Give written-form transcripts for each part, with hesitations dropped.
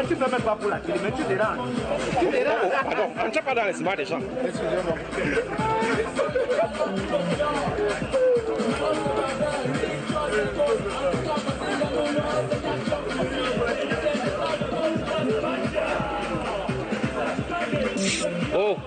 Tu ne peux même pas pour la télé, mais tu déranges. Tu déranges. Pardon, on ne tient pas dans les ciments des gens. Excusez-moi. Oh.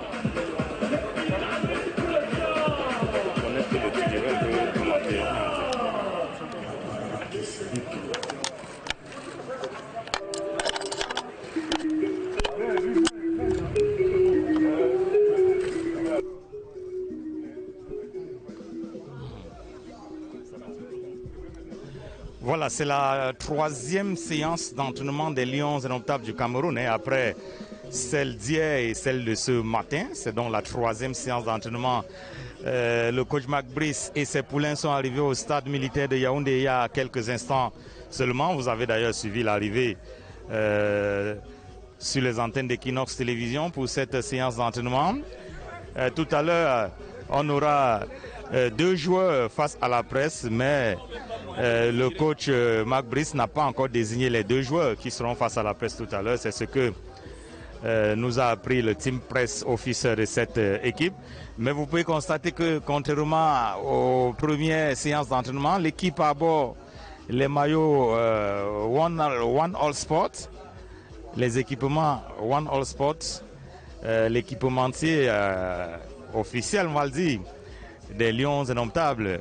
Voilà, c'est la troisième séance d'entraînement des Lions indomptables du Cameroun, après celle d'hier et celle de ce matin. C'est donc la troisième séance d'entraînement. Le coach Mac Brice et ses poulains sont arrivés au stade militaire de Yaoundé il y a quelques instants seulement. Vous avez d'ailleurs suivi l'arrivée sur les antennes d'Equinox Télévision pour cette séance d'entraînement. Tout à l'heure, on aura deux joueurs face à la presse, mais le coach Mac Brice n'a pas encore désigné les deux joueurs qui seront face à la presse tout à l'heure. C'est ce que nous a appris le team press officer de cette équipe. Mais vous pouvez constater que contrairement aux premières séances d'entraînement, l'équipe a à bord les maillots One All Sport, les équipements One All Sport, l'équipementier officiel, on va le dire, des Lions indomptables.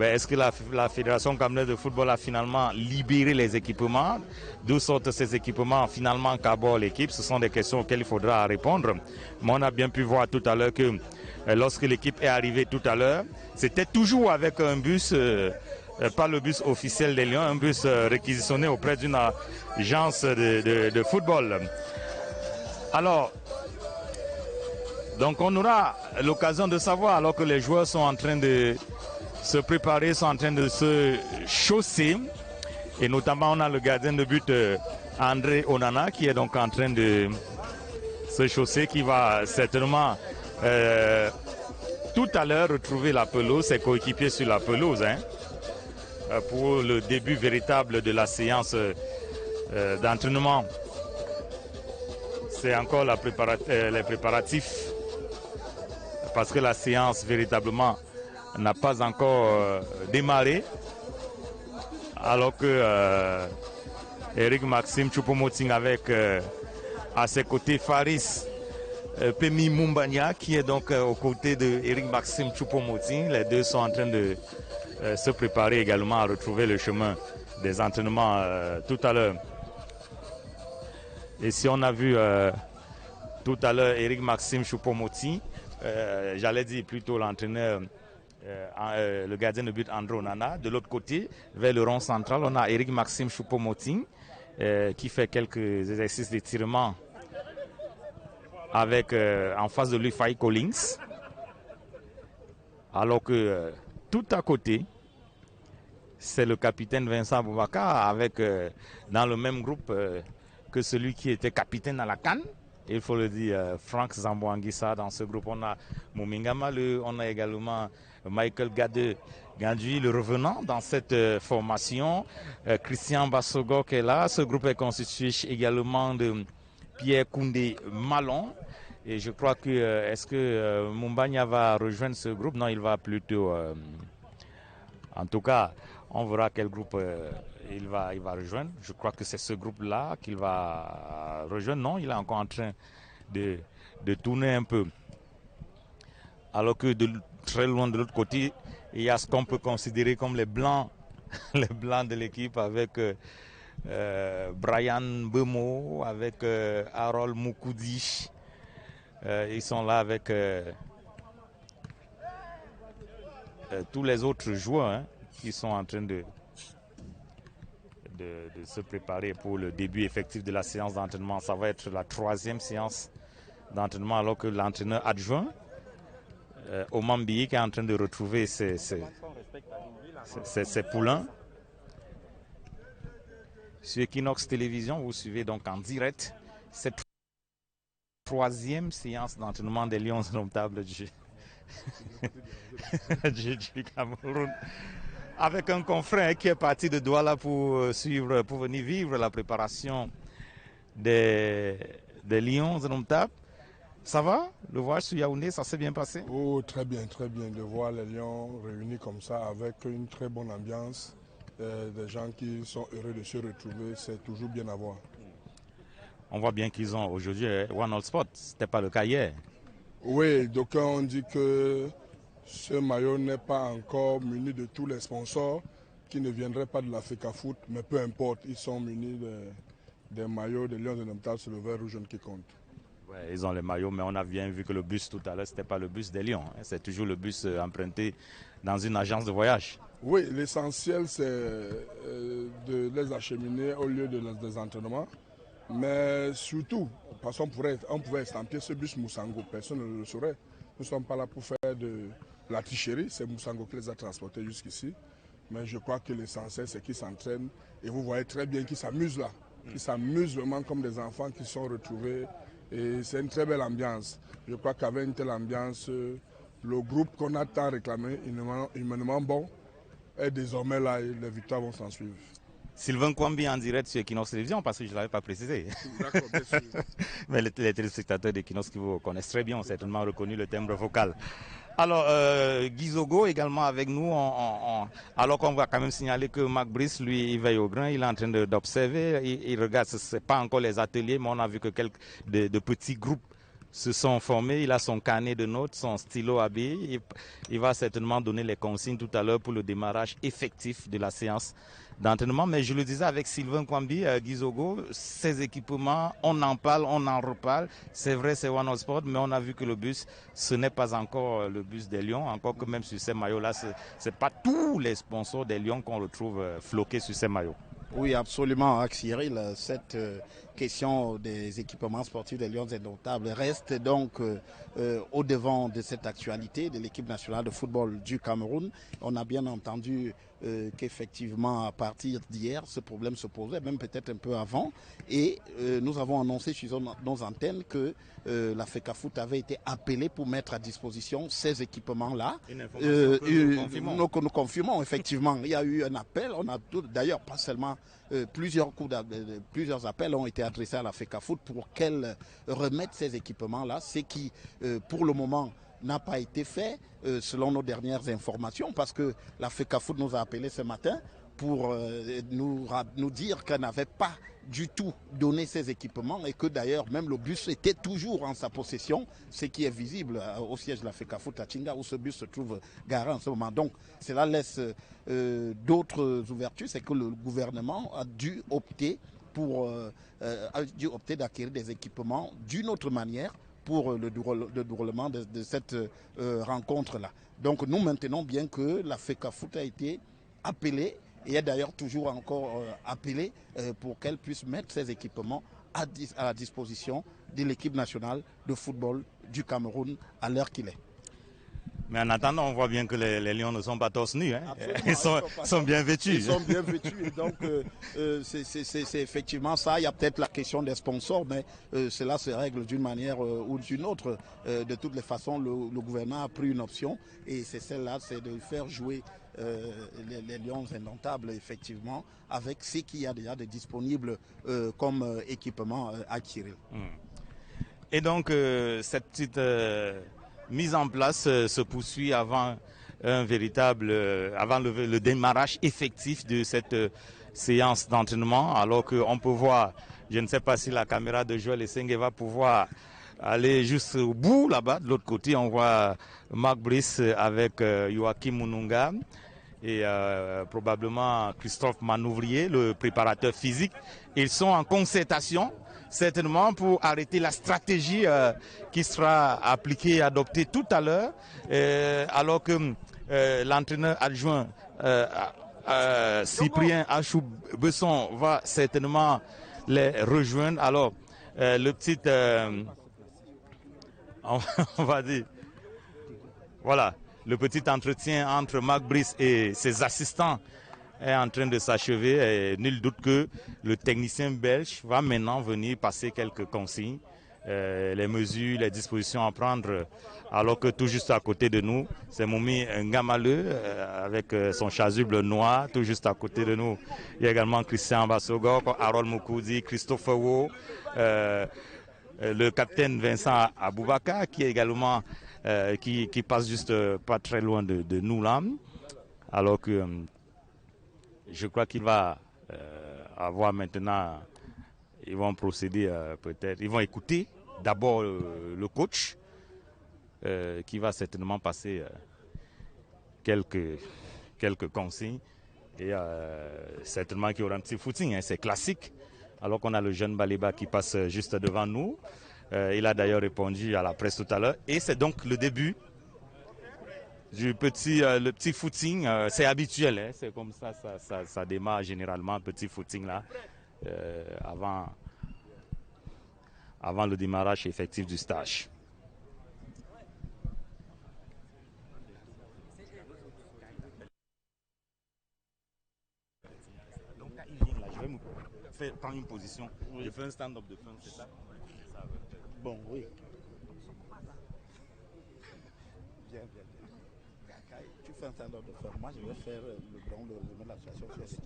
Est-ce que la Fédération camerounaise de football a finalement libéré les équipements? D'où sortent ces équipements finalement qu'à bord l'équipe? Ce sont des questions auxquelles il faudra répondre. Mais on a bien pu voir tout à l'heure que lorsque l'équipe est arrivée tout à l'heure, c'était toujours avec un bus, pas le bus officiel des Lions, un bus réquisitionné auprès d'une agence de football. Alors, donc on aura l'occasion de savoir, alors que les joueurs sont en train de se préparer, sont en train de se chausser. Et notamment, on a le gardien de but André Onana qui est donc en train de se chausser, qui va certainement tout à l'heure retrouver la pelouse, ses coéquipiers sur la pelouse, pour le début véritable de la séance d'entraînement. C'est encore les préparatifs, parce que la séance véritablement n'a pas encore démarré, alors que Eric Maxime Choupo-Moting avec à ses côtés Faris Pemi Mumbanya qui est donc aux côtés de Eric Maxime Choupo-Moting. Les deux sont en train de se préparer également à retrouver le chemin des entraînements tout à l'heure. Et si on a vu tout à l'heure Eric Maxime Choupo-Moting, j'allais dire plutôt l'entraîneur, le gardien de but André Onana. De l'autre côté, vers le rond central, on a Eric Maxime Choupo-Moting qui fait quelques exercices d'étirement avec en face de lui Faye Collins. Alors que tout à côté, c'est le capitaine Vincent Boubacar avec dans le même groupe que celui qui était capitaine à la CAN. Il faut le dire, Franck Zambo-Anguissa. Dans ce groupe, on a Mominga Maleu, on a également Michael Gandui, le revenant dans cette formation. Christian Bassogo qui est là. Ce groupe est constitué également de Pierre Koundé Malon. Et je crois que, est-ce que Mumbanya va rejoindre ce groupe? Non, il va plutôt... en tout cas, on verra quel groupe il va rejoindre. Je crois que c'est ce groupe-là qu'il va rejoindre. Non, il est encore en train de tourner un peu. Alors que très loin de l'autre côté, il y a ce qu'on peut considérer comme les blancs, les blancs de l'équipe avec Brian Bemo, avec Harold Moukoudi. Ils sont là avec tous les autres joueurs qui sont en train de de se préparer pour le début effectif de la séance d'entraînement. Ça va être la 3e séance d'entraînement alors que l'entraîneur adjoint, Oman Biyi, qui est en train de retrouver ses poulains. Sur Equinox Télévision, vous suivez donc en direct cette 3e séance d'entraînement des Lions indomptables du Cameroun. Avec un confrère qui est parti de Douala pour venir vivre la préparation des Lions indomptables. Ça va? Le voyage sur Yaoundé, ça s'est bien passé? Oh, très bien, très bien. De voir les Lions réunis comme ça avec une très bonne ambiance, des gens qui sont heureux de se retrouver, c'est toujours bien à voir. On voit bien qu'ils ont aujourd'hui One All Sport, ce n'était pas le cas hier. Oui, d'aucuns ont dit que ce maillot n'est pas encore muni de tous les sponsors qui ne viendraient pas de la FECAFOOT, mais peu importe, ils sont munis des maillots des Lions indomptables, c'est le vert rouge qui compte. Ouais, ils ont les maillots, mais on a bien vu que le bus tout à l'heure, ce n'était pas le bus des Lions. Hein. C'est toujours le bus emprunté dans une agence de voyage. Oui, l'essentiel, c'est de les acheminer au lieu des entraînements. Mais surtout, parce qu'on pouvait estampiller ce bus Moussango, personne ne le saurait. Nous ne sommes pas là pour faire de la tricherie, c'est Moussango qui les a transportés jusqu'ici. Mais je crois que l'essentiel, c'est qu'ils s'entraînent. Et vous voyez très bien qu'ils s'amusent là. Ils s'amusent vraiment comme des enfants qui sont retrouvés. Et c'est une très belle ambiance. Je crois qu'avec une telle ambiance, le groupe qu'on a tant réclamé, humainement bon, est désormais là et les victoires vont s'en suivre. Sylvain Kwambi en direct sur Equinox Télévision, parce que je ne l'avais pas précisé. D'accord, bien sûr. Mais les téléspectateurs d'Equinox qui vous connaissent très bien ont certainement reconnu le timbre vocal. Alors, Guy Zogo également avec nous, alors qu'on va quand même signaler que Marc Brice, lui, il veille au grain, il est en train d'observer, il regarde, ce n'est pas encore les ateliers, mais on a vu que quelques de petits groupes se sont formés. Il a son carnet de notes, son stylo habillé. Il va certainement donner les consignes tout à l'heure pour le démarrage effectif de la séance d'entraînement. Mais je le disais avec Sylvain Kwambi, Guy Zogo, ces équipements, on en parle, on en reparle. C'est vrai, c'est One All Sport, mais on a vu que le bus, ce n'est pas encore le bus des Lions. Encore que même sur ces maillots-là, ce n'est pas tous les sponsors des Lions qu'on retrouve floqués sur ces maillots. Oui, absolument, Cyril. Cette question des équipements sportifs des Lions indomptables reste donc au devant de cette actualité de l'équipe nationale de football du Cameroun. On a bien entendu qu'effectivement, à partir d'hier, ce problème se posait, même peut-être un peu avant. Et nous avons annoncé sur nos antennes que la FECAFOOT avait été appelée pour mettre à disposition ces équipements-là. Nous confirmons, effectivement. Il y a eu un appel. On a d'ailleurs pas seulement plusieurs appels ont été adressés à la FECAFOOT pour qu'elle remette ces équipements-là, ce qui, pour le moment, n'a pas été fait selon nos dernières informations, parce que la FECAFOOT nous a appelés ce matin pour nous dire qu'elle n'avait pas du tout donné ces équipements et que d'ailleurs même le bus était toujours en sa possession, ce qui est visible au siège de la FECAFOOT à Tchinga où ce bus se trouve garé en ce moment. Donc cela laisse d'autres ouvertures, c'est que le gouvernement a dû opter d'acquérir des équipements d'une autre manière pour le déroulement de cette rencontre-là. Donc nous maintenons bien que la FECAFOOT a été appelée et est d'ailleurs toujours encore appelée pour qu'elle puisse mettre ses équipements à la disposition de l'équipe nationale de football du Cameroun à l'heure qu'il est. Mais en attendant, on voit bien que les Lions ne sont pas torse nus. Hein. Ils sont bien vêtus. Ils sont bien vêtus. Et donc, c'est effectivement ça. Il y a peut-être la question des sponsors, mais cela se règle d'une manière ou d'une autre. De toutes les façons, le gouvernement a pris une option et c'est celle-là, c'est de faire jouer les Lions indomptables, effectivement, avec ce qu'il y a déjà de disponible comme équipement à Kyril. Et donc, cette petite mise en place se poursuit avant le démarrage effectif de cette séance d'entraînement, alors qu'on peut voir, je ne sais pas si la caméra de Joël Essenge va pouvoir aller jusqu'au bout là-bas. De l'autre côté, on voit Marc Brice avec Joachim Mununga et probablement Christophe Manouvrier, le préparateur physique. Ils sont en concertation certainement pour arrêter la stratégie qui sera appliquée et adoptée tout à l'heure, alors que l'entraîneur adjoint Cyprien Achou-Besson va certainement les rejoindre. Alors, le petit, on va dire, voilà, le petit entretien entre Marc Brice et ses assistants est en train de s'achever. Nul doute que le technicien belge va maintenant venir passer quelques consignes, les mesures, les dispositions à prendre, alors que tout juste à côté de nous, c'est Moumi Ngamaleu avec son chasuble noir. Tout juste à côté de nous, il y a également Christian Bassogor, Harold Moukoudi, Christopher Wo, le capitaine Vincent Aboubaka qui est également qui passe juste pas très loin de nous là, alors que je crois qu'il va avoir maintenant, ils vont procéder peut-être, ils vont écouter d'abord le coach qui va certainement passer quelques consignes et certainement qu'il y aura un petit footing, hein, c'est classique. Alors qu'on a le jeune Baliba qui passe juste devant nous. Il a d'ailleurs répondu à la presse tout à l'heure. Et c'est donc le début du le petit footing. C'est habituel, hein, c'est comme ça démarre généralement, petit footing là, avant le démarrage effectif du stage. Donc là, il vient là, je vais me prendre une position. Je fais un stand-up de fin, c'est ça? Bon, oui. Bien. Tu fais un stand-up de faire. Moi, je vais faire le bron de l'association sur l'équipe.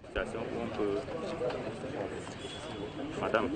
Situation contre Madame.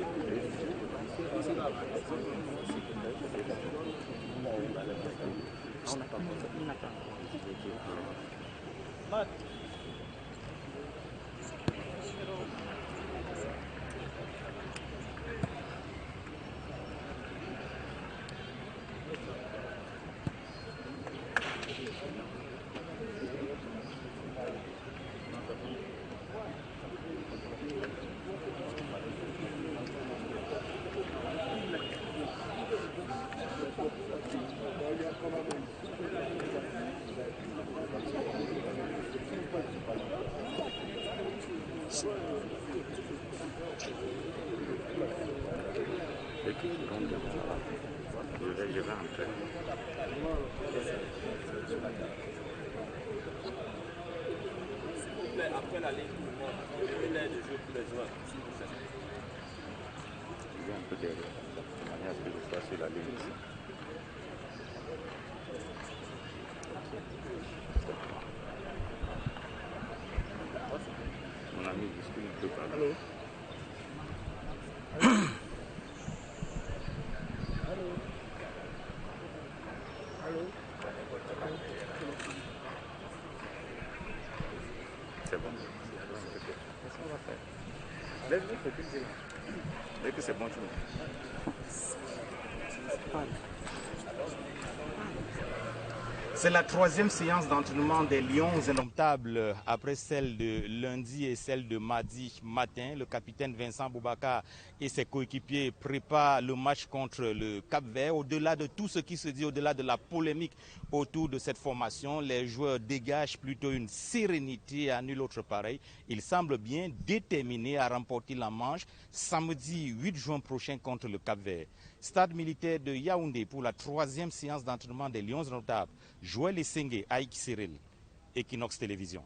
Je vais entrer. Après la ligne, une aide de jeu pour les joueurs. Je vais un peu derrière, de manière à ce que je sois sur la ligne ici. Mon ami discute un peu par là. Allô? C'est bon. Qu'est-ce qu'on va faire? Lève-le, faut-il dire. Dès que c'est bon, tu me dis. C'est la troisième séance d'entraînement des Lions indomptables après celle de lundi et celle de mardi matin. Le capitaine Vincent Aboubaka et ses coéquipiers préparent le match contre le Cap-Vert. Au-delà de tout ce qui se dit, au-delà de la polémique autour de cette formation, les joueurs dégagent plutôt une sérénité à nul autre pareil. Ils semblent bien déterminés à remporter la manche samedi 8 juin prochain contre le Cap-Vert. Stade militaire de Yaoundé pour la troisième séance d'entraînement des Lions indomptables. Joël Essengé, Aïk Cyril, Equinox Télévision.